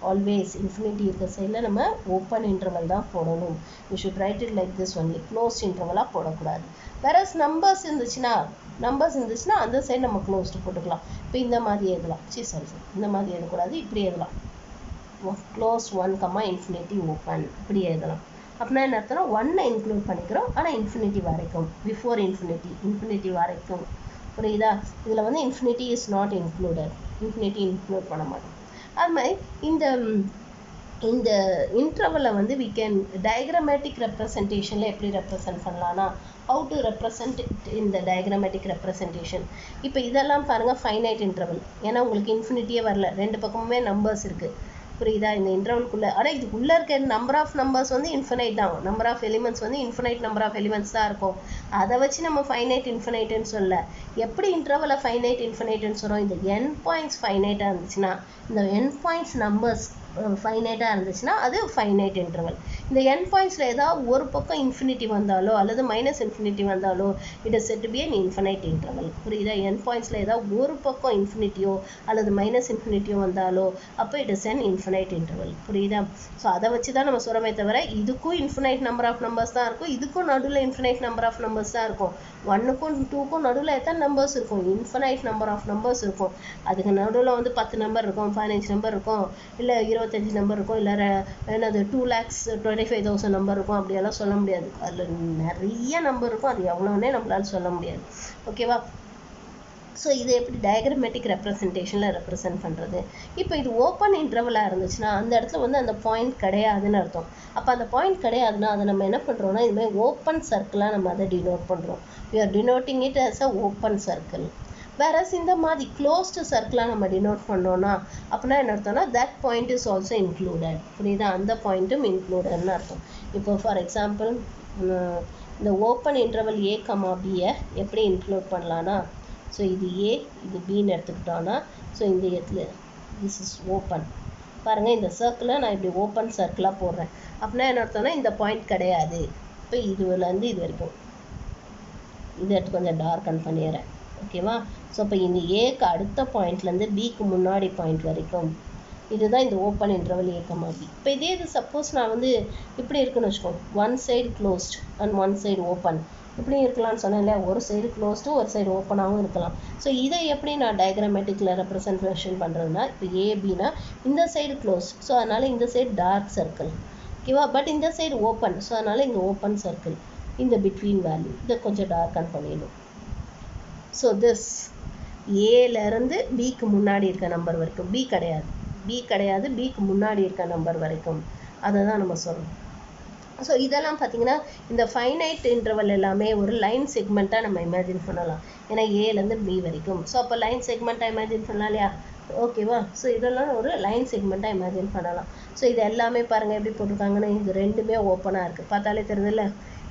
ஆல்வேஸ் இன்ஃபினிட்டி இருக்க சைடில் நம்ம ஓப்பன் இன்டர்வல் தான் போடணும். You should write it like this only. Closed இன்டர்வலாக போடக்கூடாது. வேறஸ் நம்பர்ஸ் இருந்துச்சுன்னா அந்த சைடு நம்ம க்ளோஸ்டு போட்டுக்கலாம். இப்போ இந்த மாதிரி எழுதலாம். இந்த மாதிரி எழுதக்கூடாது, இப்படி எழுதலாம். க்ளோஸ் 1, இன்ஃபினிட்டி ஓப்பன் இப்படி எழுதலாம். அப்படின்னா என்ன அர்த்தம்னா 1 இன்க்ளூட் பண்ணிக்கிறோம், ஆனால் இன்ஃபினிட்டி வரைக்கும், பிஃபோர் இன்ஃபினிட்டி வரைக்கும். புரியுதா? இதில் வந்து infinity is not included, infinity include பண்ண மாட்டோம். அது மாதிரி இந்த இன்டர்வலை வந்து we can diagrammatic representationல எப்படி ரெப்ரசன்ட் பண்ணலாம்னா how to represent it in the diagrammatic representation. இப்போ இதெல்லாம் பாருங்கள் ஃபைனைட் இன்டர்வல். ஏன்னா உங்களுக்கு இன்ஃபினிட்டியே வரல, 2 பக்கமுமே நம்பர்ஸ் இருக்குது. புரியுதா? இந்த இன்டர்வல்குள்ளே ஆனால் இதுக்குள்ளே இருக்க நம்பர் ஆஃப் நம்பர்ஸ் வந்து இன்ஃபினைட் தான். நம்பர் ஆஃப் எலிமெண்ட்ஸ் வந்து இன்ஃபினைட் நம்பர் ஆஃப் எலிமெண்ட்ஸ் தான் இருக்கும். அதை வச்சு நம்ம ஃபைனைட் இன்ஃபினைட்டுன்னு சொல்ல. எப்படி இன்டர்வலை ஃபைனைட் இன்ஃபினைட்டுன்னு சொல்கிறோம்? இந்த என் பாயிண்ட்ஸ் ஃபைனைட்டாக இருந்துச்சுன்னா, இந்த என் பாயிண்ட்ஸ் நம்பர்ஸ் ஃபைனைட்டாக இருந்துச்சுன்னா அது ஃபைனைட் இன்டர்வல். இந்த என் பாயிண்ட்ஸில் ஏதாவது ஒரு பக்கம் இன்ஃபினிட்டி வந்தாலோ அல்லது மைனஸ் இன்ஃபினிட்டி வந்தாலோ it is set to be an infinite interval. புரியுதா? என் பாயிண்ட்ஸில் ஏதாவது ஒரு பக்கம் இன்ஃபினிட்டியோ அல்லது மைனஸ் இன்ஃபினிட்டியோ வந்தாலோ அப்போ it is an infinite interval. புரியுதா? ஸோ அதை வச்சு தான் நம்ம சொல்கிறோமே தவிர இதுக்கும் இன்ஃபினைட் நம்பர் ஆஃப் நம்பர்ஸ் தான் இருக்கும், இதுக்கும் நடுவில் இன்ஃபினைட் நம்பர் ஆஃப் நம்பர்ஸ் தான் இருக்கும். 1க்கும் 2க்கும் நடுவில் எத்தனை நம்பர்ஸ் இருக்கும்? இன்ஃபினைட் நம்பர் ஆஃப் நம்பர்ஸ் இருக்கும். அதுக்கு நடுவில் வந்து 10 நம்பர் இருக்கும், 15 நம்பர் இருக்கும், இல்லை 25 நம்பர் இருக்கும், இல்லை என்னது 2,25,000 நம்பர் இருக்கும். அப்படியெல்லாம் சொல்ல முடியாது. அதில் நிறைய நம்பர் இருக்கும், அது எவ்வளோன்னே நம்மளால் சொல்ல முடியாது. ஓகேவா? ஸோ இது எப்படி டயக்ராமேட்டிக் ரெப்ரசன்டேஷனில் ரெப்ரசன்ட் பண்ணுறது? இப்போ இது ஓப்பன் இன்டர்வலாக இருந்துச்சுன்னா அந்த இடத்துல வந்து அந்த பாயிண்ட் கிடையாதுன்னு அர்த்தம். அப்போ அந்த பாயிண்ட் கிடையாதுன்னா அதை நம்ம என்ன பண்ணுறோம்னா இதுமாதிரி ஓப்பன் சர்க்கிளாக நம்ம அதை டினோட் பண்ணுறோம். we are denoting it as a open circle. whereas இந்த மாதிரி closed circle நம்ம denote பண்ணோம்னா அப்படின்னா என்ன அர்த்தம்னா that point is also included. புரியுதா? அந்த பாயிண்ட்டும் includedன்னு அர்த்தம். இப்போ ஃபார் எக்ஸாம்பிள் இந்த ஓப்பன் இன்டர்வல் a, b எப்படி இன்க்ளூட் பண்ணலான்னா, ஸோ இது a இது bன்னு எடுத்துக்கிட்டோன்னா, ஸோ இந்த இடத்துல திஸ் இஸ் ஓப்பன். பாருங்கள், இந்த சர்க்கிளை நான் இப்படி ஓப்பன் சர்க்கிளாக போடுறேன். அப்படின்னா என்ன அர்த்தம்னா இந்த பாயிண்ட் கிடையாது. இப்போ இதுலேருந்து இது வரைக்கும் இதை எடுத்து கொஞ்சம் டார்க்கன் பண்ணிடுறேன். ஓகேவா? ஸோ இப்போ இந்த ஏக்கு அடுத்த பாயிண்ட்லேருந்து பிக்கு முன்னாடி பாயிண்ட் வரைக்கும் இதுதான் இந்த ஓப்பன் இன்டர்வல் a, b. இப்போ இதே இது சப்போஸ் நான் வந்து இப்படி இருக்குன்னு வச்சுக்கோங்க, one side closed and one side open இப்படி இருக்கலாம்னு சொன்னேன் இல்லையா? ஒரு சைடு க்ளோஸ்டும் ஒரு சைடு ஓப்பனாகவும் இருக்கலாம். ஸோ இதை எப்படி நான் டயக்ராமேட்டிக்கில் ரெப்ரசன்டேஷன் பண்ணுறதுனா, இப்போ ஏபினா இந்த சைடு க்ளோஸ், ஸோ அதனால் இந்த சைடு டார்க் சர்க்கிள். ஓகேவா? பட் இந்த சைடு ஓப்பன், ஸோ அதனால் இங்கே ஓப்பன் சர்க்கிள். இந்த பிட்வீன் வேல்யூ இதை கொஞ்சம் டார்க்கன் பண்ணிடணும். ஸோ திஸ் ஏலேருந்து பிக்கு முன்னாடி இருக்க நம்பர் வரைக்கும், பி கிடையாது, பிக்கு முன்னாடி இருக்க நம்பர் வரைக்கும் அதை தான் நம்ம சொல்லணும். ஸோ இதெல்லாம் பார்த்தீங்கன்னா இந்த ஃபைனைட் இன்டர்வல் எல்லாமே ஒரு லைன் செக்மெண்ட்டாக நம்ம இமேஜின் பண்ணலாம். ஏன்னா ஏலேருந்து பி வரைக்கும். ஸோ அப்போ லைன் செக்மெண்ட்டாக இமேஜின் பண்ணலாம் இல்லையா? ஓகேவா? ஸோ இதெல்லாம் ஒரு லைன் செக்மெண்ட்டாக இமேஜின் பண்ணலாம். ஸோ இது எல்லாமே பாருங்கள் எப்படி போட்டிருக்காங்கன்னா, இது ரெண்டுமே ஓப்பனாக இருக்குது, பார்த்தாலே தெரியுதுல்ல.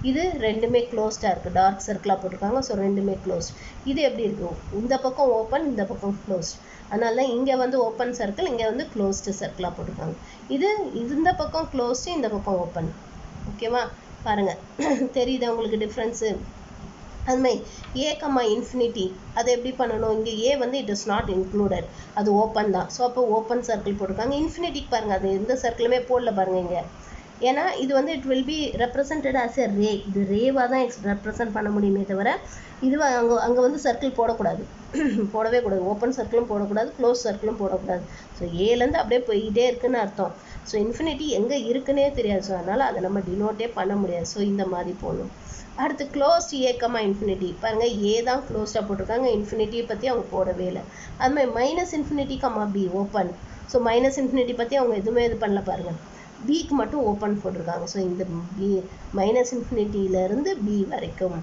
இது ரெண்டுமே க்ளோஸ்டாக இருக்குது, டார்க் சர்க்கிளாக போட்டிருக்காங்க. ஸோ ரெண்டுமே க்ளோஸ்ட். இது எப்படி இருக்கும்? இந்த பக்கம் ஓப்பன், இந்த பக்கம் க்ளோஸ்ட். அதனால இங்கே வந்து ஓப்பன் சர்க்கிள், இங்கே வந்து க்ளோஸ்டு சர்க்கிளாக போட்டிருக்காங்க. இது இந்த பக்கம் க்ளோஸ்டு, இந்த பக்கம் ஓப்பன். ஓகேவா? பாருங்கள், தெரியுதா உங்களுக்கு டிஃப்ரென்ஸு? அதுமாதிரி ஏ, இன்ஃபினிட்டி அதை எப்படி பண்ணணும்? இங்கே ஏ வந்து இட் இஸ் நாட் இன்க்ளூடட், அது ஓப்பன் தான். ஸோ அப்போ ஓப்பன் சர்க்கிள் போட்டிருக்காங்க. இன்ஃபினிட்டிக்கு பாருங்கள், அது எந்த சர்க்கிளுமே போடல பாருங்கள் இங்கே. ஏன்னா இது வந்து it will be represented as a ray. இது ரேவாக தான் ரெப்ரசன்ட் பண்ண முடியுமே தவிர இது அங்கே வந்து சர்க்கிள் போடக்கூடாது, போடவே கூடாது. ஓப்பன் சர்க்கிளும் போடக்கூடாது, க்ளோஸ் சர்க்கிளும் போடக்கூடாது. ஸோ ஏலேருந்து அப்படியே போயிட்டே இருக்குன்னு அர்த்தம். ஸோ இன்ஃபினிட்டி எங்கே இருக்குன்னே தெரியாது. ஸோ அதனால் அதை நம்ம டினோட்டே பண்ண முடியாது. ஸோ இந்த மாதிரி போடணும். அடுத்து க்ளோஸ்ட் ஏ, இன்ஃபினிட்டி. பாருங்கள், ஏ தான் க்ளோஸ்டாக போட்டிருக்காங்க, இன்ஃபினிட்டியை பற்றி அவங்க போடவே இல்லை. அதுமாதிரி minus infinity, be open. So minus infinity பற்றி அவங்க எதுவுமே இது பண்ணல பாருங்கள், பிக்கு மட்டும் ஓப்பன் போட்டிருக்காங்க. ஸோ இந்த பி மைனஸ் இன்ஃபினிட்டியிலேருந்து பி வரைக்கும்.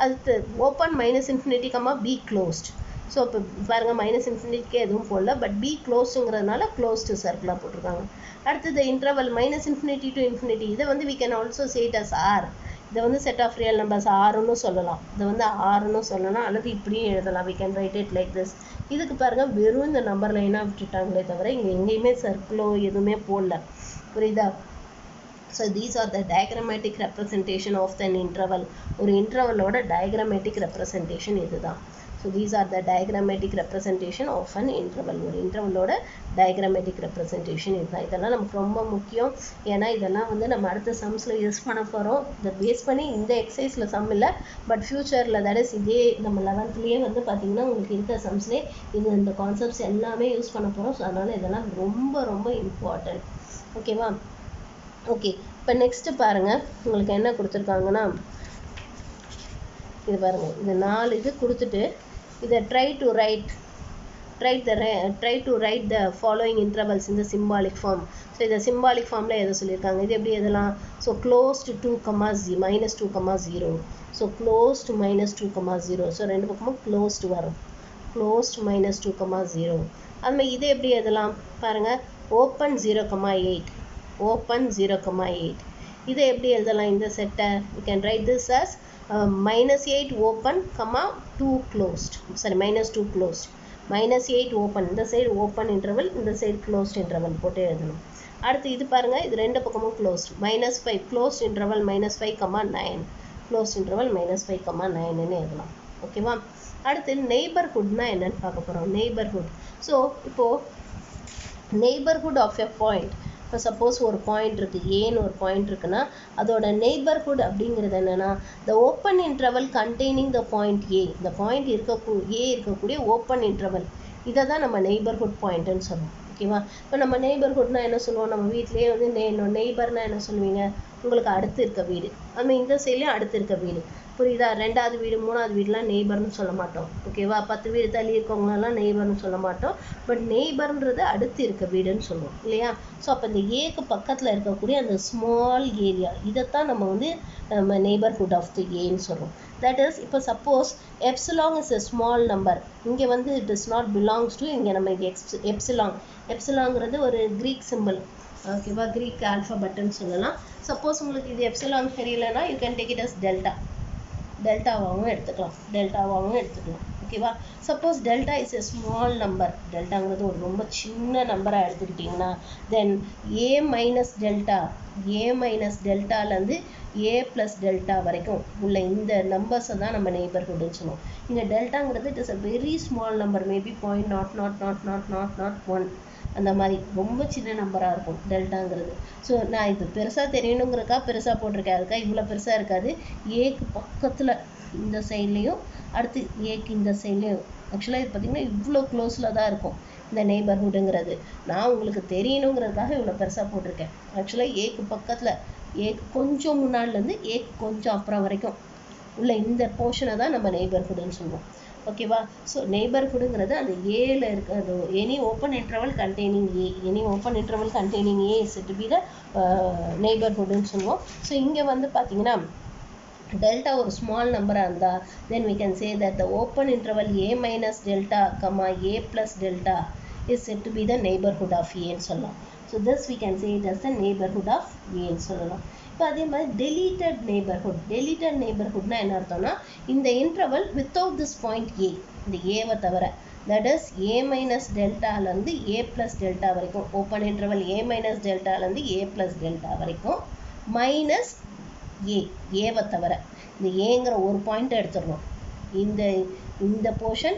அடுத்து open minus infinity, b closed. So இப்போ பாருங்கள், மைனஸ் இன்ஃபினிட்டிக்கே எதுவும் போடல, பட் பி க்ளோஸ்டுங்கிறதுனால க்ளோஸ்டு சர்க்கிளாக போட்டிருக்காங்க. அடுத்தது interval minus infinity to infinity. இதை வந்து we can also say it as R. இதை வந்து செட் ஆஃப் ரியல் நம்பர்ஸ் ஆறுன்னு சொல்லலாம், இதை வந்து ஆறுன்னு சொல்லலாம், அல்லது இப்படியும் எழுதலாம். We can write it like this. இதுக்கு பாருங்கள், வெறும் இந்த நம்பர் லைனாக விட்டுட்டாங்களே தவிர இங்கே எங்கேயுமே சர்க்கிளோ எதுவுமே போடல. புரியுதா? So these are the diagrammatic representation of an interval. ஒரு இன்டர்வலோட டயக்ராமேட்டிக் ரெப்ரசன்டேஷன் இதுதான். So these are the diagrammatic representation of an interval. ஒரு இன்டர்வலோட டயக்ராமேட்டிக் ரெப்ரசன்டேஷன் இதுதான். இதெல்லாம் நமக்கு ரொம்ப முக்கியம். ஏன்னா இதெல்லாம் வந்து நம்ம அடுத்த சம்ஸில் யூஸ் பண்ண போகிறோம். இதை பேஸ் பண்ணி இந்த எக்ஸசைஸில் சம் இல்லை, பட் ஃப்யூச்சரில் தட் இஸ் இதே நம்ம 11th வந்து பார்த்திங்கன்னா உங்களுக்கு இருக்கிற சம்ஸ்லேயே இந்த கான்செப்ட்ஸ் எல்லாமே யூஸ் பண்ண போகிறோம். ஸோ அதனால் இதெல்லாம் ரொம்ப ரொம்ப இம்பார்ட்டன்ட். ஓகேவா? ஓகே, இப்போ நெக்ஸ்ட்டு பாருங்கள், உங்களுக்கு என்ன கொடுத்துருக்காங்கன்னா, இது பாருங்கள், இது 4 இது கொடுத்துட்டு இதை try to right the following intervals இந்த சிம்பாலிக் ஃபார்ம். ஸோ இதை சிம்பாலிக் ஃபார்மில் எதை சொல்லியிருக்காங்க, இது எப்படி எதெல்லாம்? So closed 2, -2, 0. So closed -2, 0. So ரெண்டு பக்கமும் க்ளோஸ்டு வரும், க்ளோஸ்டு -2, 0. அதுமாதிரி இதை எப்படி எதெல்லாம் பாருங்கள், ஓப்பன் 0,8, ஓப்பன் 0,8. இதை எப்படி எழுதலாம் இந்த செட்டை? You can write this as -8 open, -2 closed. Sorry, -2 closed. -8 open, இந்த சைடு ஓப்பன் இன்டர்வல், இந்த சைடு க்ளோஸ்ட் இன்டர்வல் போட்டு எழுதணும். அடுத்து இது பாருங்கள், இது ரெண்டு பக்கமும் closed. -5 closed interval, -5, 9 closed interval, -5, 9ன்னு எழுதலாம். ஓகேவா? அடுத்து நெய்பர்ஹுட்னா என்னன்னு பார்க்க போகிறோம். நெய்பர்ஹுட். ஸோ இப்போது நெய்பர்ஹுட் ஆஃப் எ பாயிண்ட். இப்போ சப்போஸ் ஒரு பாயிண்ட் இருக்குது, ஏன்னு ஒரு பாயிண்ட் இருக்குன்னா அதோட நெய்பர்ஹுட் அப்படிங்கிறது என்னென்னா, the open interval containing the point a. இந்த பாயிண்ட் இருக்கக்கூடிய ஓப்பன் இன்டர்வல், இதை தான் நம்ம நெய்பர்ஹுட் பாயிண்ட்டுன்னு சொல்லுவோம். ஓகேவா? இப்போ நம்ம நெய்பர்ஹுட்னா என்ன சொல்லுவோம்? நம்ம வீட்டிலேயே வந்து நெய்பர்னா என்ன சொல்லுவீங்க? உங்களுக்கு அடுத்து இருக்க வீடு, அதுமாதிரி இந்த சைட்லேயும் அடுத்து இருக்க வீடு. புரியுதா? 2வது வீடு 3வது வீடுலாம் நெய்பர்னு சொல்ல மாட்டோம். ஓகேவா? 10 வீடு தள்ளி இருக்கவங்களெல்லாம் நெய்பர்னு சொல்ல மாட்டோம். பட் நெய்பர்ன்றது அடுத்து இருக்க வீடுன்னு சொல்லுவோம் இல்லையா? ஸோ அப்போ இந்த ஏக்கு பக்கத்தில் இருக்கக்கூடிய அந்த ஸ்மால் ஏரியா இதைத்தான் நம்ம வந்து நம்ம நெய்பர்ஹுட் ஆஃப் தி ஏன்னு சொல்கிறோம். தட் இஸ் இப்போ suppose epsilon is a small number, இங்கே வந்து it is not belongs to, இங்கே நம்ம இது எப்சிலாங்கிறது ஒரு க்ரீக் சிம்பிள். ஓகேவா? க்ரீக் ஆல்ஃபபெட்டுன்னு சொல்லலாம். சப்போஸ் உங்களுக்கு இது எப்சிலாங் தெரியலன்னா you can take it as டெல்டாவாகவும் எடுத்துக்கலாம். ஓகேவா? Suppose delta is a small number, டெல்டாங்கிறது ஒரு ரொம்ப சின்ன நம்பராக எடுத்துக்கிட்டிங்கன்னா தென் ஏ மைனஸ் டெல்டாலேருந்து ஏ ப்ளஸ் டெல்டா வரைக்கும் உள்ள இந்த நம்பர்ஸை தான் நம்ம நெய்பர்ஹுட்னு சொல்லுவோம். இங்கே டெல்டாங்கிறது it is a very small number, maybe 0.000001 அந்த மாதிரி ரொம்ப சின்ன நம்பராக இருக்கும் டெல்டாங்கிறது. ஸோ நான் இது பெருசாக தெரியணுங்கிறக்கா பெருசாக போட்டிருக்கேன், அதுக்காக இவ்வளோ பெருசாக இருக்காது. ஏக்கு பக்கத்தில் இந்த சைட்லேயும் அடுத்து ஏக்கு இந்த சைட்லேயும் ஆக்சுவலாக இது பார்த்திங்கன்னா இவ்வளோ க்ளோஸில் தான் இருக்கும் இந்த நெய்பர்ஹுட்டுங்கிறது. நான் உங்களுக்கு தெரியணுங்கிறதுக்காக இவ்வளோ பெருசாக போட்டிருக்கேன். ஆக்சுவலாக ஏக்கு பக்கத்தில், ஏக்கு கொஞ்சம் முன்னாடிலேருந்து ஏக்கு கொஞ்சம் அப்புறம் வரைக்கும் உள்ள இந்த போர்ஷனை தான் நம்ம நெய்பர்ஹுட்னு சொல்லுவோம். ஓகேவா? ஸோ நெய்பர்ஹுட்ங்கிறது அந்த ஏல இருக்கிறது any open interval containing a is to be the நெய்பர்ஹுட்னு சொல்லுவோம். ஸோ இங்கே வந்து பார்த்தீங்கன்னா டெல்டா ஒரு ஸ்மால் நம்பராக இருந்தால் தென் we can say that the open interval a minus delta comma a plus delta is said to be the neighborhood of a ன்னு சொல்லலாம். So this we can say it as the neighborhood of a ன்னு சொல்லலாம். இப்போ அதே மாதிரி deleted neighborhoodனா என்ன அர்த்தம்னா இந்த interval without this point a, இந்த ஏவை தவிர, that is a minus டெல்டாலேருந்து a plus டெல்டா வரைக்கும், ஓப்பன் இன்டர்வல் a minus டெல்டாலேருந்து a plus டெல்டா வரைக்கும் மைனஸ் ஏவை தவிர, இந்த ஏங்கிற ஒரு பாயிண்ட் எடுத்துடணும். இந்த போர்ஷன்